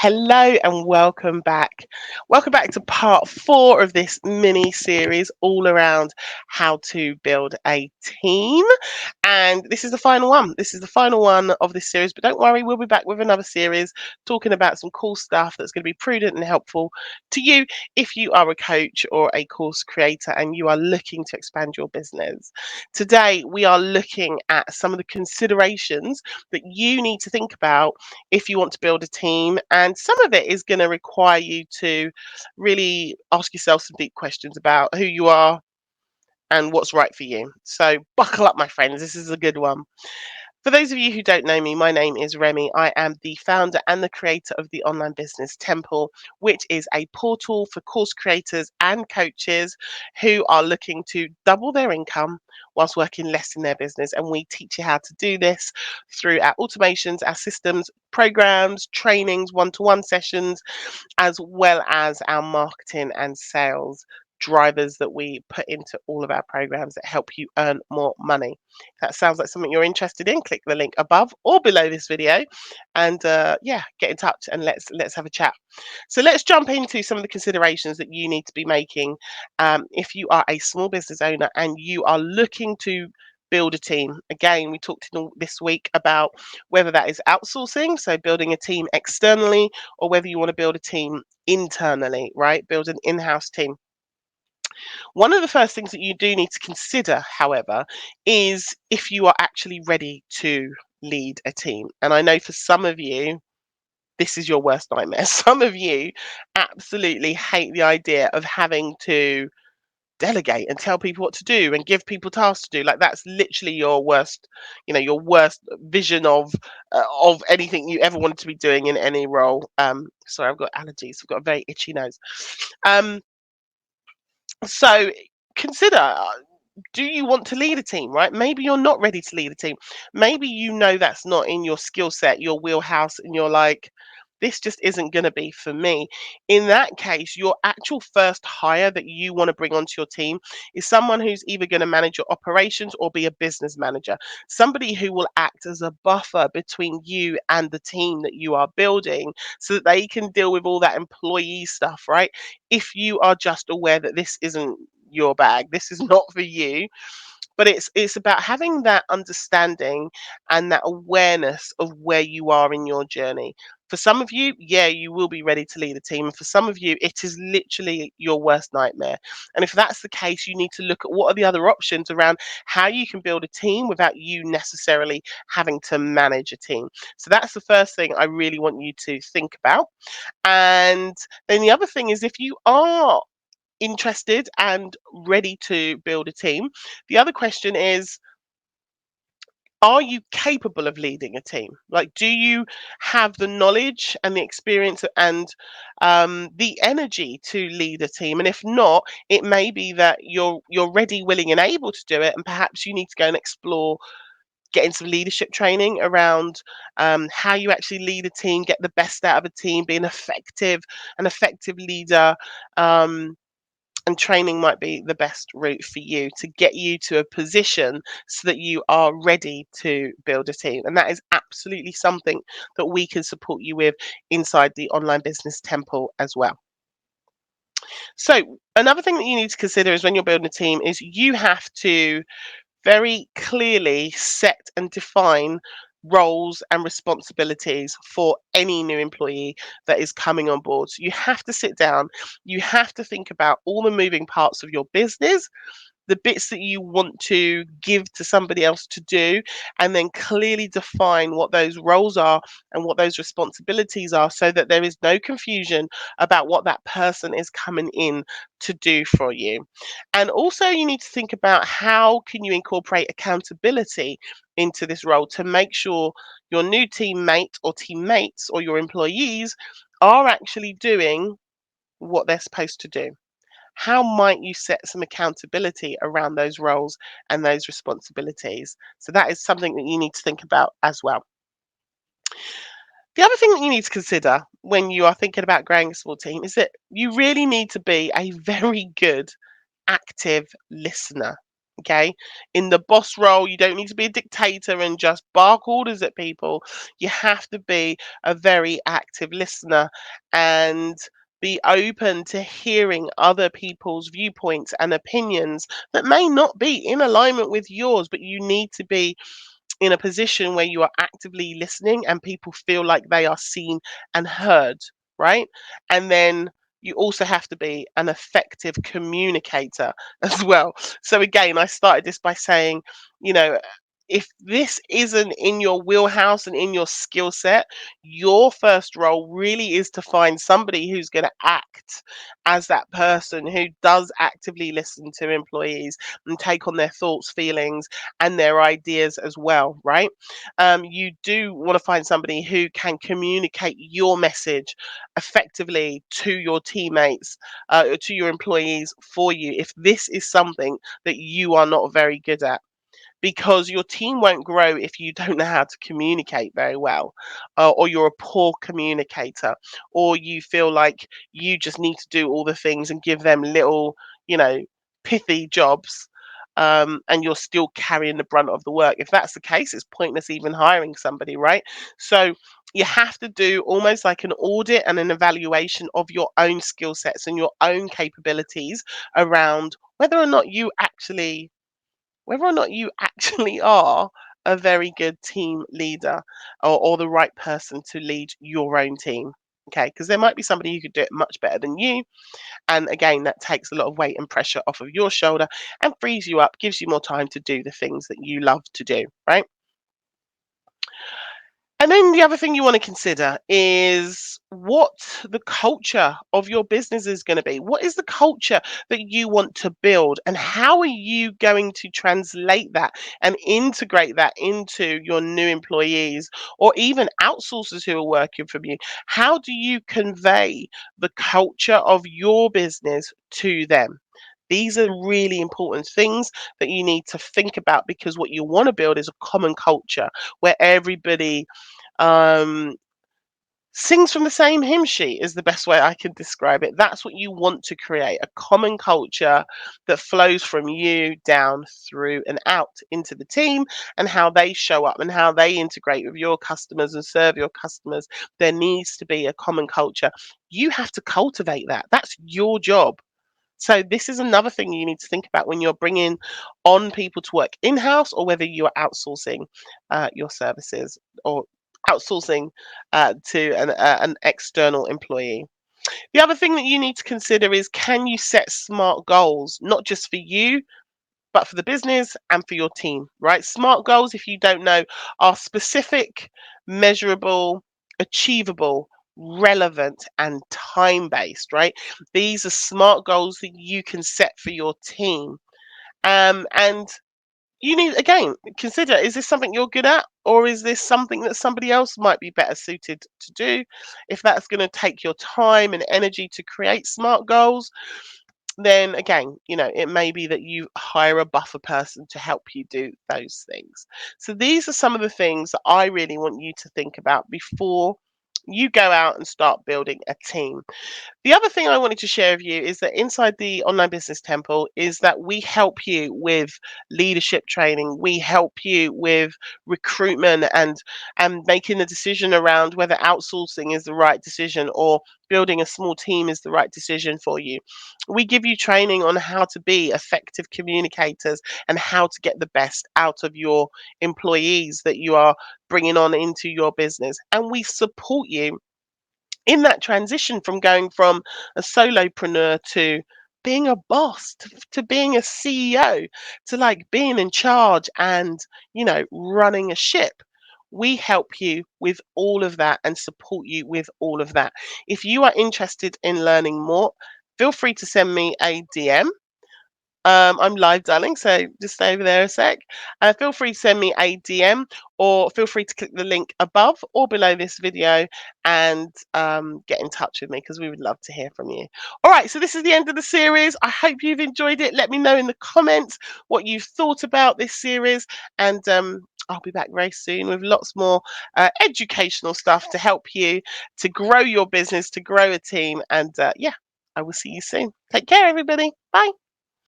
Hello and welcome back. Welcome back to part four of this mini series all around how to build a team. And this is the final one. This is the final one of this series, but don't worry, we'll be back with another series talking about some cool stuff that's going to be prudent and helpful to you if you are a coach or a course creator and you are looking to expand your business. Today, we are looking at some of the considerations that you need to think about if you want to build a team. And some of it is going to require you to really ask yourself some deep questions about who you are and what's right for you. So, buckle up, my friends. This is a good one. For those of you who don't know me, my name is Remy. I am the founder and the creator of the online business Temple, which is a portal for course creators and coaches who are looking to double their income whilst working less in their business. And we teach you how to do this through our automations, our systems, programs, trainings, one-to-one sessions, as well as our marketing and sales drivers that we put into all of our programs that help you earn more money. If that sounds like something you're interested in, click the link above or below this video and yeah, get in touch and let's have a chat. So let's jump into some of the considerations that you need to be making if you are a small business owner and you are looking to build a team. Again, we talked this week about whether that is outsourcing, so building a team externally, or whether you want to build a team internally, right? Build an in-house team. One of the first things that you do need to consider, however, is if you are actually ready to lead a team. And I know for some of you, this is your worst nightmare. Some of you absolutely hate the idea of having to delegate and tell people what to do and give people tasks to do. Like that's literally your worst, your worst vision of anything you ever wanted to be doing in any role. Sorry, I've got allergies. I've got a very itchy nose. Um, so consider, do you want to lead a team, right? Maybe you're not ready to lead a team. Maybe you know that's not in your skill set, your wheelhouse, and you're like, this just isn't going to be for me. In that case, your actual first hire that you want to bring onto your team is someone who's either going to manage your operations or be a business manager, somebody who will act as a buffer between you and the team that you are building so that they can deal with all that employee stuff, right? If you are just aware that this isn't your bag, this is not for you, but it's about having that understanding and that awareness of where you are in your journey. For some of you, yeah, you will be ready to lead a team, and for some of you it is literally your worst nightmare. And if that's the case, you need to look at what are the other options around how you can build a team without you necessarily having to manage a team. So that's the first thing I really want you to think about. And then the other thing is, if you are interested and ready to build a team, the other question is, are you capable of leading a team? Like, do you have the knowledge and the experience and the energy to lead a team? And if not, it may be that you're ready, willing, and able to do it, and perhaps you need to go and explore getting some leadership training around how you actually lead a team, get the best out of a team, be an effective leader. And training might be the best route for you to get you to a position so that you are ready to build a team. And that is absolutely something that we can support you with inside the Online Business Temple as well. So another thing that you need to consider is when you're building a team is you have to very clearly set and define roles and responsibilities for any new employee that is coming on board. So you have to sit down, you have to think about all the moving parts of your business, the bits that you want to give to somebody else to do, and then clearly define what those roles are and what those responsibilities are so that there is no confusion about what that person is coming in to do for you. And also you need to think about how can you incorporate accountability into this role to make sure your new teammate or teammates or your employees are actually doing what they're supposed to do. How might you set some accountability around those roles and those responsibilities? So that is something that you need to think about as well. The other thing that you need to consider when you are thinking about growing a small team is that you really need to be a very good active listener. Okay. In the boss role, you don't need to be a dictator and just bark orders at people. You have to be a very active listener and be open to hearing other people's viewpoints and opinions that may not be in alignment with yours, but you need to be in a position where you are actively listening and people feel like they are seen and heard, right? And then you also have to be an effective communicator as well. So, again, I started this by saying, you know, if this isn't in your wheelhouse and in your skill set, your first role really is to find somebody who's going to act as that person who does actively listen to employees and take on their thoughts, feelings, and their ideas as well, right? You do want to find somebody who can communicate your message effectively to your teammates, to your employees for you, if this is something that you are not very good at, because your team won't grow if you don't know how to communicate very well, or you're a poor communicator, or you feel like you just need to do all the things and give them little, you know, pithy jobs. And you're still carrying the brunt of the work. If that's the case, it's pointless even hiring somebody, right? So you have to do almost like an audit and an evaluation of your own skill sets and your own capabilities around whether or not you actually are a very good team leader, or the right person to lead your own team. Okay, because there might be somebody who could do it much better than you. And again, that takes a lot of weight and pressure off of your shoulder and frees you up, gives you more time to do the things that you love to do, right? And then the other thing you want to consider is what the culture of your business is going to be. What is the culture that you want to build, and how are you going to translate that and integrate that into your new employees or even outsourcers who are working from you? How do you convey the culture of your business to them? These are really important things that you need to think about, because what you want to build is a common culture where everybody um, sings from the same hymn sheet, is the best way I can describe it. That's what you want to create, a common culture that flows from you down through and out into the team, and how they show up and how they integrate with your customers and serve your customers. There needs to be a common culture. You have to cultivate that. That's your job. So this is another thing you need to think about when you're bringing on people to work in-house, or whether you are outsourcing your services, or outsourcing to an external employee. The other thing that you need to consider is, can you set smart goals, not just for you, but for the business and for your team, right? Smart goals, if you don't know, are specific, measurable, achievable, relevant, and time based, right? These are smart goals that you can set for your team. And you need, again, consider, is this something you're good at, or is this something that somebody else might be better suited to do? If that's going to take your time and energy to create smart goals, then again, it may be that you hire a buffer person to help you do those things. So these are some of the things that I really want you to think about before you go out and start building a team. The other thing I wanted to share with you is that inside the Online Business Temple is that we help you with leadership training. We help you with recruitment, and making a decision around whether outsourcing is the right decision, or building a small team is the right decision for you. We give you training on how to be effective communicators and how to get the best out of your employees that you are bringing on into your business. And we support you in that transition from going from a solopreneur to being a boss, to being a CEO, to like being in charge and, running a ship. We help you with all of that and support you with all of that. If you are interested in learning more, feel free to send me a DM. I'm live, darling, so just stay over there a sec. Feel free to send me a DM, or feel free to click the link above or below this video and get in touch with me, because we would love to hear from you. All right, so this is the end of the series. I hope you've enjoyed it. Let me know in the comments what you thought about this series, and I'll be back very soon with lots more educational stuff to help you to grow your business, to grow a team, and yeah, I will see you soon. Take care, everybody. Bye.